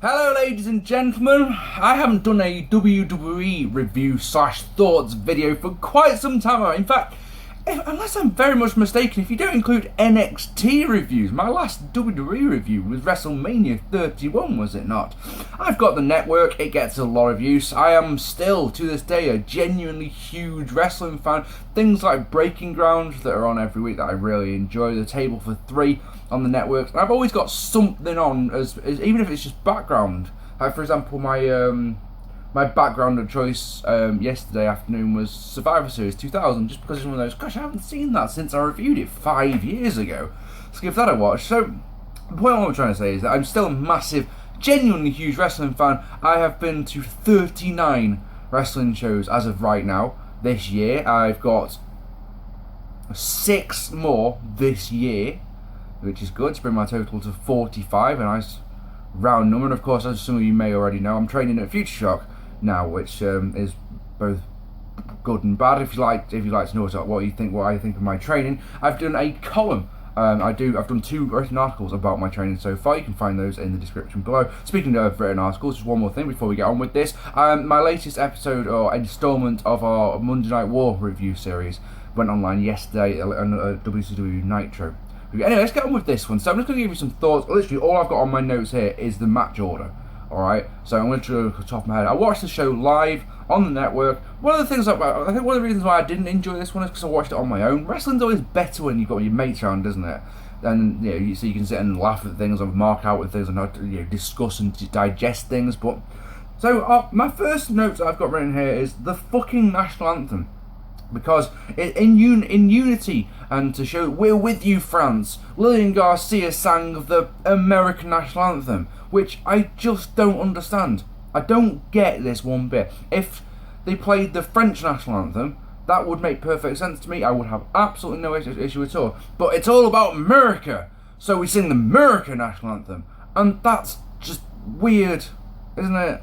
Hello ladies and gentlemen, I haven't done a WWE review slash thoughts video for quite some time. In fact, unless I'm very much mistaken, if you don't include NXT reviews, my last WWE review was Wrestlemania 31, was it not? I've got the network, it gets a lot of use. I am still, to this day, a genuinely huge wrestling fan. Things like Breaking Ground that are on every week that I really enjoy, the Table for Three on the networks. And I've always got something on, as even if it's just background. Like, for example, my background of choice yesterday afternoon was Survivor Series 2000, just because it's one of those, gosh, I haven't seen that since I reviewed it 5 years ago. Let's give that a watch. So, the point I'm trying to say is that I'm still a massive, genuinely huge wrestling fan. I have been to 39 wrestling shows as of right now. This year, I've got 6 more this year, which is good, to bring my total to 45, a nice round number. And of course, as some of you may already know, I'm training at Future Shock now, which is both good and bad. If you like to know what I think of my training, I've done a column. I've done 2 written articles about my training so far. You can find those in the description below. Speaking of written articles, just one more thing before we get on with this. My latest episode or installment of our Monday Night War review series went online yesterday on WCW Nitro. Anyway, let's get on with this one. So I'm just going to give you some thoughts. Literally, all I've got on my notes here is the match order. Alright, so I'm going to go off the top of my head. I watched the show live on the network. One of the reasons why I didn't enjoy this one is because I watched it on my own. Wrestling's always better when you've got your mates around, isn't it? And so you can sit and laugh at things, or mark out with things, and discuss and digest things. But so my first notes I've got written here is the fucking national anthem. Because in unity and to show we're with you, France, Lillian Garcia sang the American national anthem, which I just don't understand. I don't get this one bit. If they played the French national anthem, that would make perfect sense to me. I would have absolutely no issue at all. But it's all about America, so we sing the American national anthem, and that's just weird, isn't it?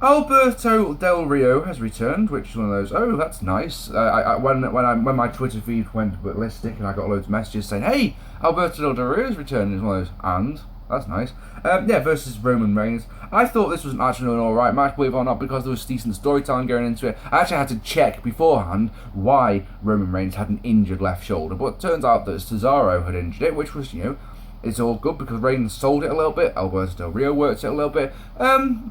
Alberto Del Rio has returned, which is one of those, oh, that's nice. When my Twitter feed went ballistic and I got loads of messages saying, hey, Alberto Del Rio has returned, it's one of those, and that's nice. Versus Roman Reigns. I thought this was actually an alright match, believe it or not, because there was decent storytelling going into it. I actually had to check beforehand why Roman Reigns had an injured left shoulder, but it turns out that Cesaro had injured it, which was, it's all good because Reigns sold it a little bit, Alberto Del Rio worked it a little bit.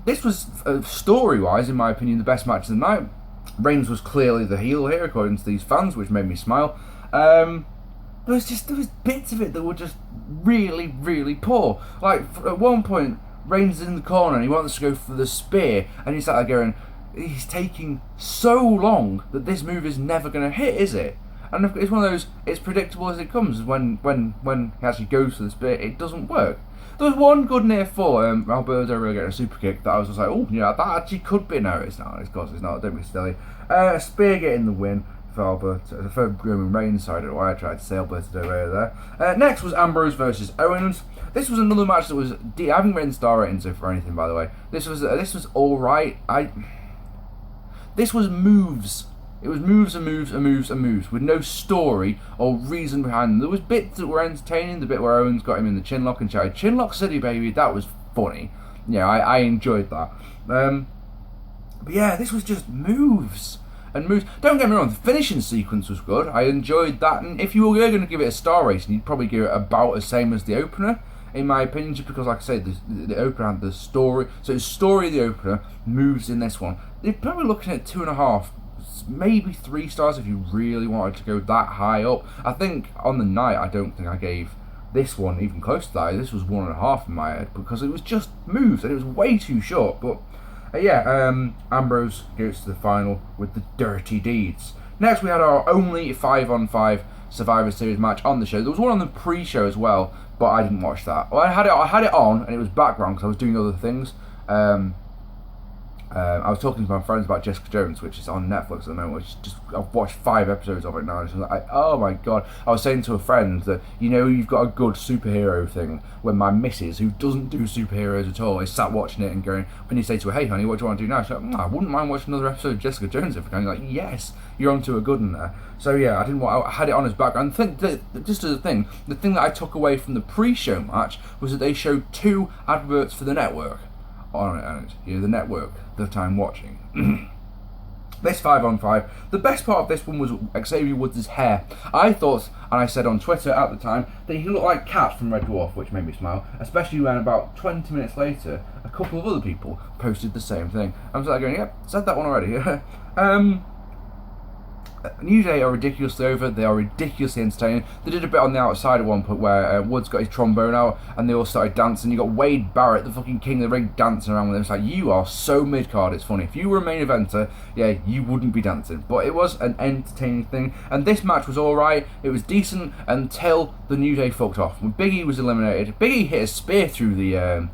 This was, story-wise, in my opinion, the best match of the night. Reigns was clearly the heel here, according to these fans, which made me smile. There was bits of it that were just really, really poor. Like, at one point, Reigns is in the corner and he wants to go for the spear, and he's sat there going, he's taking so long that this move is never going to hit, is it? And it's one of those, it's predictable as it comes. When he actually goes for the spear, it doesn't work. There was one good near fall, Alberto Del Rio getting a super kick that I was just like, oh, that actually could be. No, it's not. Of course it's not. Don't be silly. Spear getting the win for Roman Reigns. Sorry, I don't know why I tried to say Alberto Del Rio there. Next was Ambrose versus Owens. This was another match that was, I haven't written star ratings for anything, by the way. This was all right. This was moves. It was moves and moves and moves and moves with no story or reason behind them. There was bits that were entertaining. The bit where Owens got him in the chinlock and shouted, "Chinlock City, baby!" That was funny. Yeah, I enjoyed that. But yeah, this was just moves and moves. Don't get me wrong, the finishing sequence was good. I enjoyed that. And if you were going to give it a star rating, you'd probably give it about the same as the opener, in my opinion, just because, like I said, the opener had the story. So the story of the opener, moves in this one. You're probably looking at 2.5. Maybe 3 stars if you really wanted to go that high up. I think on the night, I don't think I gave this one even close to that. This was 1.5 in my head because it was just moves and it was way too short. But Ambrose goes to the final with the dirty deeds. Next, we had our only 5-on-5 Survivor Series match on the show. There was one on the pre-show as well, but I didn't watch that. Well, I had it on and it was background because I was doing other things. I was talking to my friends about Jessica Jones, which is on Netflix at the moment. Which just I've watched 5 episodes of it now. And like, oh my god! I was saying to a friend that you've got a good superhero thing when my missus, who doesn't do superheroes at all, is sat watching it and going. When you say to her, "Hey honey, what do you want to do now?" She's like, I wouldn't mind watching another episode of Jessica Jones if I can. Like, yes, you're onto a good one there. So yeah, I had it on as background. I think that just as a thing, the thing that I took away from the pre-show match was that they showed 2 adverts for the network on it, the network that I'm watching. This 5-on-5, the best part of this one was Xavier Woods' hair. I thought, and I said on Twitter at the time, that he looked like Cat from Red Dwarf, which made me smile, especially when about 20 minutes later, a couple of other people posted the same thing. I was like going, yep, said that one already. New Day are ridiculously over, they are ridiculously entertaining. They did a bit on the outside at one point where Woods got his trombone out and they all started dancing. You got Wade Barrett, the fucking king of the ring, dancing around with him. It's like, you are so mid-card, it's funny. If you were a main eventer, yeah, you wouldn't be dancing. But it was an entertaining thing, and this match was alright. It was decent until the New Day fucked off. When Big E was eliminated, Big E hit a spear through the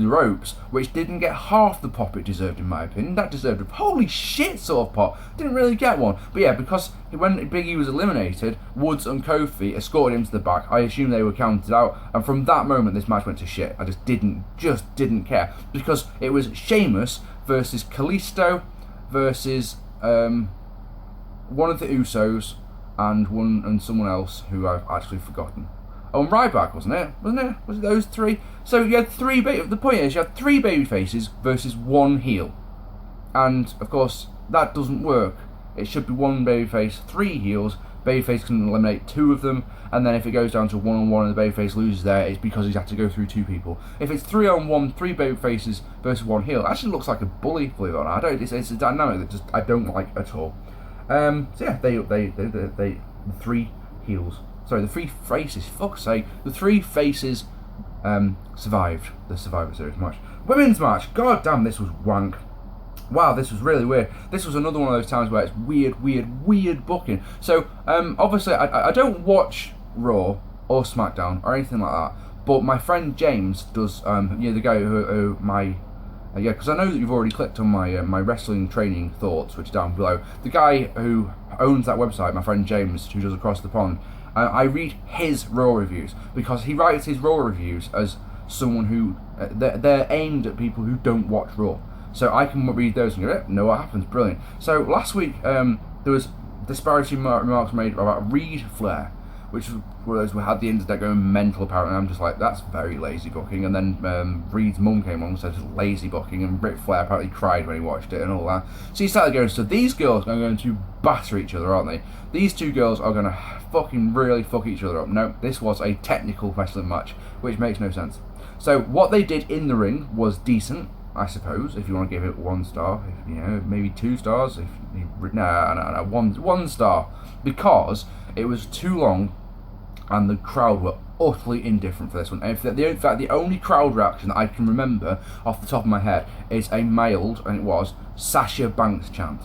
ropes, which didn't get half the pop it deserved, in my opinion. That deserved a holy shit sort of pop. Didn't really get one. But yeah, because when Big E was eliminated, Woods and Kofi escorted him to the back. I assume they were counted out, and from that moment this match went to shit. I just didn't care, because it was Sheamus versus Kalisto versus one of the Usos and someone else who I've actually forgotten. Oh, and Ryback, wasn't it? Was it those 3? So you had 3 the point is, you had 3 baby faces versus 1 heel. And, of course, that doesn't work. It should be 1 babyface, 3 heels. Babyface can eliminate 2 of them, and then if it goes down to 1-on-1 and the babyface loses there, it's because he's had to go through 2 people. If it's 3-on-1, 3 babyfaces versus 1 heel, it actually looks like a bully, believe it or not. It's a dynamic that I don't like at all. So yeah, they the 3 heels. Sorry, the 3 faces, fuck's sake. The 3 faces survived the Survivor Series match. Women's match, god damn, this was wank. Wow, this was really weird. This was another one of those times where it's weird booking. So, obviously, I don't watch Raw or SmackDown or anything like that, but my friend James does, the guy who because I know that you've already clicked on my wrestling training thoughts, which is down below. The guy who owns that website, my friend James, who does Across the Pond, I read his Raw reviews, because he writes his Raw reviews as someone who, they're aimed at people who don't watch Raw. So I can read those and go, know what happens, brilliant. So last week, there was disparaging remarks made about Reed Flair, which was one of those who had the internet going mental apparently. I'm just like, that's very lazy booking. And then Reed's mum came on and said it's lazy booking, and Ric Flair apparently cried when he watched it and all that. So he started going, so these girls are going to batter each other, aren't they? These 2 girls are going to fucking really fuck each other up. No, this was a technical wrestling match, which makes no sense. So what they did in the ring was decent, I suppose, if you want to give it 1 star, maybe 2 stars. No, 1 star, because it was too long, and the crowd were utterly indifferent for this one. And in fact, the only crowd reaction that I can remember off the top of my head is a mailed, and it was Sasha Banks chant.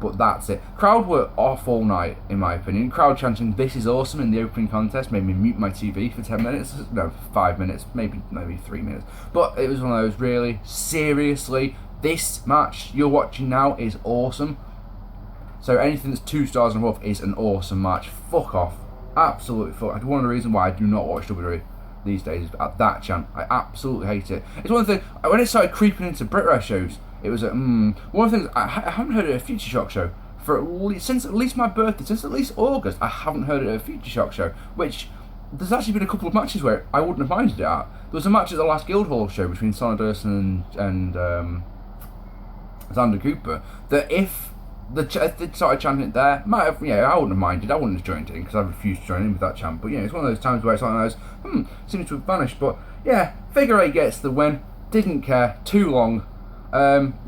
But that's it. Crowd were off all night, in my opinion. Crowd chanting "This is awesome" in the opening contest made me mute my TV for 10 minutes. No, 5 minutes, maybe 3 minutes. But it was one of those, really, seriously, this match you're watching now is awesome. So anything that's 2 stars and above is an awesome match. Fuck off. Absolutely fuck. One of the reasons why I do not watch WWE these days is at that chant. I absolutely hate it. It's one of the things, when it started creeping into Brit Rest shows, it was one of the things, I haven't heard it at a Future Shock show since at least my birthday, since at least August. I haven't heard it at a Future Shock show, which there's actually been a couple of matches where I wouldn't have minded it at. There was a match at the last Guildhall show between Sonny Durson and Xander Cooper, that if they started chanting it there, might have, I wouldn't have minded. I wouldn't have joined in, because I refused to join in with that chant. But it's one of those times where it's like seems to have vanished. But yeah, Figure 8 gets the win. Didn't care. Too long.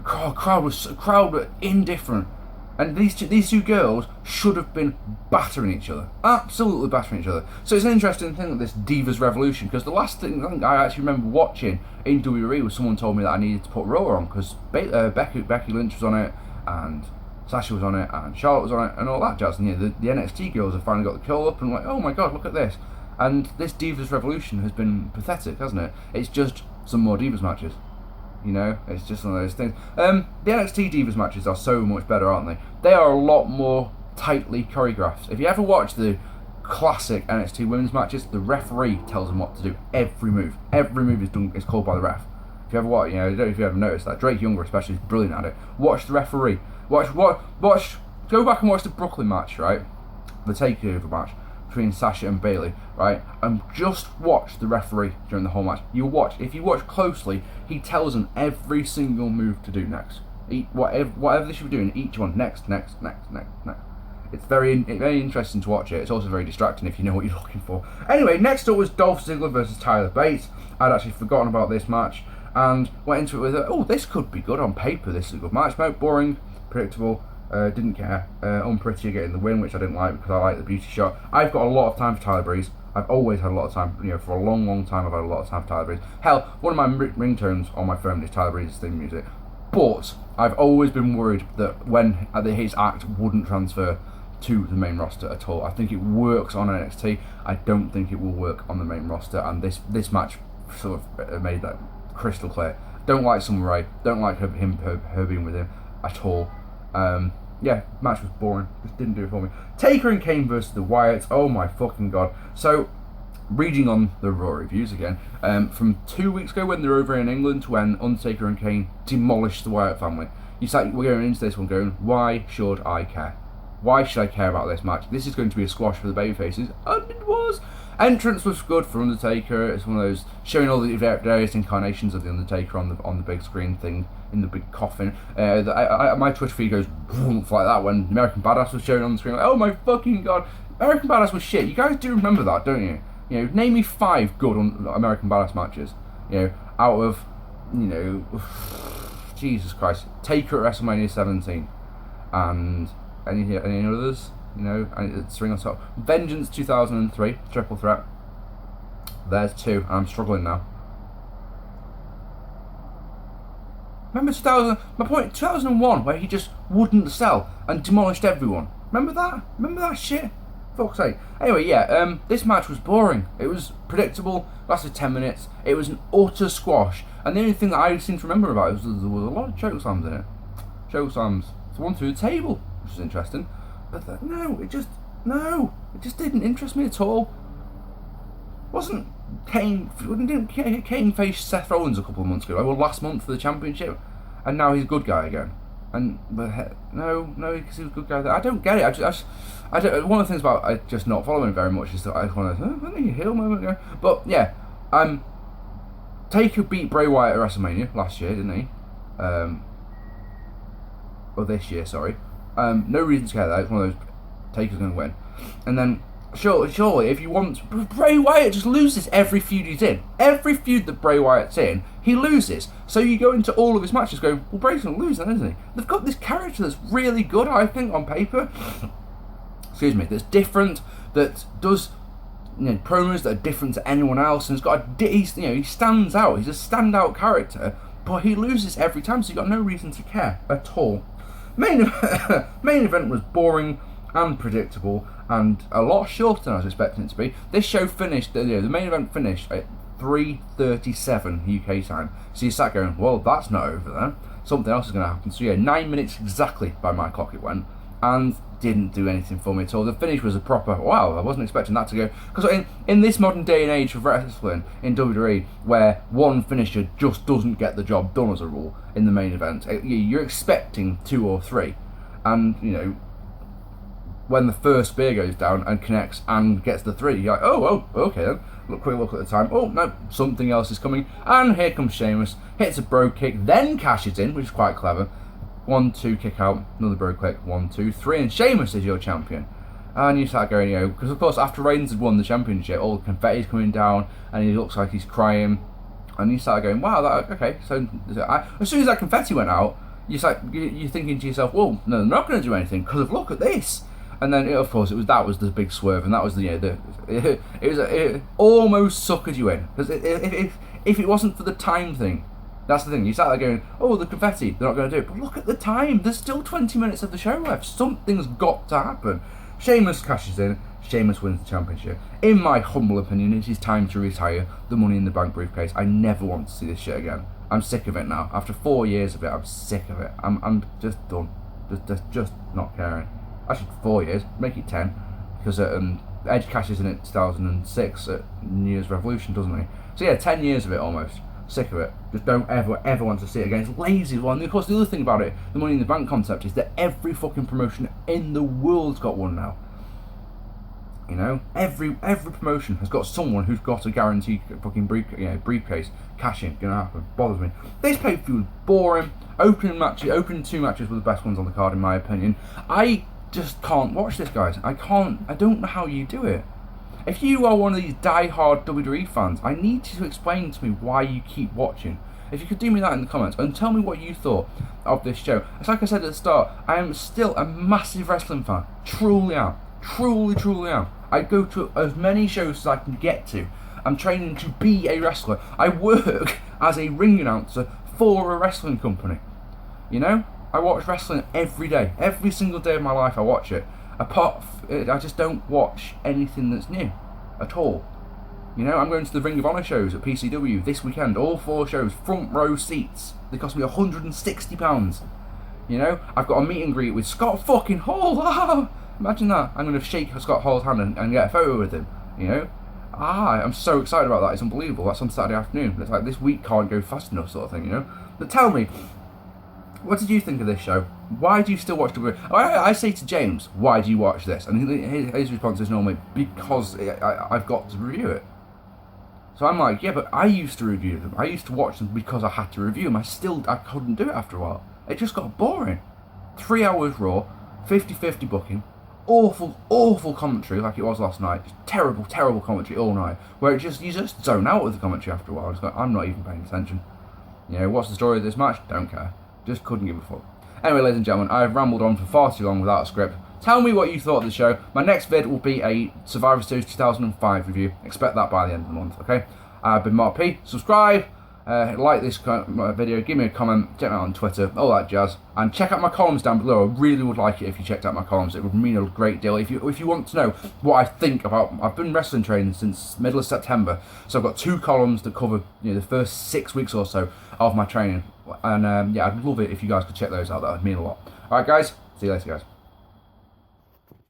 Crowd were indifferent, and these two girls should have been battering each other, absolutely battering each other. So it's an interesting thing, this Divas Revolution, because the last thing I think I actually remember watching in WWE was someone told me that I needed to put Raw on, because Becky Lynch was on it, and Sasha was on it, and Charlotte was on it, and all that jazz. And the NXT girls have finally got the call up, and like, oh my god, look at this. And this Divas Revolution has been pathetic, hasn't it? It's just some more Divas matches. You know, it's just one of those things. The NXT Divas matches are so much better, aren't they? They are a lot more tightly choreographed. If you ever watch the classic NXT women's matches, the referee tells them what to do. Every move is called by the ref. If you ever watch, you know, I don't know if you ever noticed that. Drake Younger especially is brilliant at it. Watch the referee. Watch. Go back and watch the Brooklyn match, right? The takeover match between Sasha and Bayley, right? And just watch the referee during the whole match. If you watch closely, he tells them every single move to do next. Whatever they should be doing, each one, next. It's very interesting to watch it. It's also very distracting if you know what you're looking for. Anyway, next up was Dolph Ziggler versus Tyler Bates. I'd actually forgotten about this match and went into it with, this could be good on paper. This is a good match. No, boring, predictable. Didn't care. Unpretty getting the win, which I didn't like because I like the beauty shot. I've got a lot of time for Tyler Breeze. I've always had a lot of time, for a long time I've had a lot of time for Tyler Breeze. Hell, one of my ringtones on my phone is Tyler Breeze's theme music. But I've always been worried that when his act wouldn't transfer to the main roster at all. I think it works on NXT. I don't think it will work on the main roster, and this match sort of made that crystal clear. Don't like Summer Rae. Don't like her being with him at all. Match was boring. Just didn't do it for me. Taker and Kane versus the Wyatts. Oh my fucking god. So, reading on the Raw reviews again, from 2 weeks ago when they were over in England, when Undertaker and Kane demolished the Wyatt family, we're going into this one going, why should I care? Why should I care about this match? This is going to be a squash for the babyfaces, and it was. Entrance was good for Undertaker. It's one of those showing all the various incarnations of the Undertaker on the big screen thing in the big coffin. My Twitch feed goes boom like that when American Badass was showing on the screen. Like, oh my fucking god, American Badass was shit. You guys do remember that, don't you? Name me 5 good American Badass matches. Out of Jesus Christ, Taker at WrestleMania 17, and any others. String on top. Vengeance 2003, triple threat. There's 2, and I'm struggling now. Remember 2001, where he just wouldn't sell and demolished everyone. Remember that shit? Fuck's sake. Anyway, this match was boring. It was predictable, lasted 10 minutes. It was an utter squash, and the only thing that I seem to remember about it was there was a lot of choke slams in it. Choke slams. So one through the table, which is interesting. But it just didn't interest me at all. Didn't Kane face Seth Rollins a couple of months ago? Last month for the championship, and now he's a good guy again. Because he was a good guy. I don't get it. I don't. One of the things about just not following very much is that I just want to. I think he heel moment ago. But yeah, Taker beat Bray Wyatt at WrestleMania last year, didn't he? Or this year, sorry. No reason to care that. It's one of those Taker's going to win. And then, surely, if you want... Bray Wyatt just loses every feud he's in. Every feud that Bray Wyatt's in, he loses. So you go into all of his matches going, well, Bray's going to lose then, isn't he? They've got this character that's really good, I think, on paper. Excuse me. That's different, that does... promos that are different to anyone else, and he stands out. He's a standout character, but he loses every time, so you've got no reason to care at all. Main event was boring and predictable and a lot shorter than I was expecting it to be. This show finished, the main event finished at 3:37 UK time. So you sat going, well, that's not over then. Something else is going to happen. So 9 minutes exactly by my clock it went, and didn't do anything for me at all. The finish was a proper, wow, I wasn't expecting that to go. Because in this modern day and age of wrestling, in WWE, where one finisher just doesn't get the job done as a rule in the main event, you're expecting 2 or 3. And, when the first spear goes down and connects and gets the 3, you're like, oh, okay then. Quick look at the time. Oh, no, something else is coming. And here comes Sheamus, hits a bro kick, then cashes in, which is quite clever. 1, 2, kick out, another bro click, 1, 2, 3, and Sheamus is your champion. And you start going, because of course after Reigns had won the championship, all the confetti's coming down, and he looks like he's crying, and you start going, wow, okay. So as soon as that confetti went out, you're thinking to yourself, well, no, they're not going to do anything because look at this. And then of course that was the big swerve, and that was it almost suckered you in, because if it wasn't for the time thing. That's the thing, you start there going, oh, the confetti, they're not going to do it. But look at the time, there's still 20 minutes of the show left. Something's got to happen. Sheamus cashes in. Sheamus wins the championship. In my humble opinion, it is time to retire the Money in the Bank briefcase. I never want to see this shit again. I'm sick of it now. After 4 years of it, I'm sick of it. I'm just done. Just not caring. Actually, 4 years. Make it 10. Because Edge cashes in it 2006 at New Year's Revolution, doesn't he? So yeah, 10 years of it almost. Sick of it. Just don't ever want to see it again. It's lazy. Well, and of course, the other thing about it, the Money in the Bank concept, is that every fucking promotion in the world's got one now. You know, every promotion has got someone who's got a guaranteed fucking briefcase. Cash-in, gonna happen. Bothers me. This pay-per-view was boring. Opening 2 matches were the best ones on the card in my opinion. I just can't watch this, guys. I don't know how you do it. If you are one of these die-hard WWE fans, I need you to explain to me why you keep watching. If you could do me that in the comments and tell me what you thought of this show. It's like I said at the start, I am still a massive wrestling fan. Truly am. Truly am. I go to as many shows as I can get to. I'm training to be a wrestler. I work as a ring announcer for a wrestling company. You know? I watch wrestling every day. Every single day of my life I watch it. I just don't watch anything that's new. At all. You know, I'm going to the Ring of Honor shows at PCW this weekend. All 4 shows. Front row seats. They cost me £160. You know? I've got a meet and greet with Scott fucking Hall. Imagine that. I'm going to shake Scott Hall's hand and get a photo with him. You know? I'm so excited about that. It's unbelievable. That's on Saturday afternoon. It's like this week can't go fast enough, sort of thing, you know? But tell me, what did you think of this show? Why do you still watch WWE? I say to James, why do you watch this? And his response is normally, because I've got to review it. So I'm like, yeah, but I used to review them. I used to watch them because I had to review them. I couldn't do it after a while. It just got boring. 3 hours Raw, 50-50 booking, awful commentary like it was last night. Terrible commentary all night. Where you just zone out with the commentary after a while. It's like, I'm not even paying attention. You know, what's the story of this match? Don't care. Just couldn't give a fuck. Anyway, ladies and gentlemen, I've rambled on for far too long without a script. Tell me what you thought of the show. My next vid will be a Survivor Series 2005 review. Expect that by the end of the month, okay? I've been Mark P. Subscribe, like this video, give me a comment, check me out on Twitter, all that jazz. And check out my columns down below. I really would like it if you checked out my columns. It would mean a great deal. If you want to know what I think about... I've been wrestling training since middle of September. So I've got 2 columns that cover the first 6 weeks or so of my training. And yeah, I'd love it if you guys could check those out. That would mean a lot. Alright guys, see you later guys.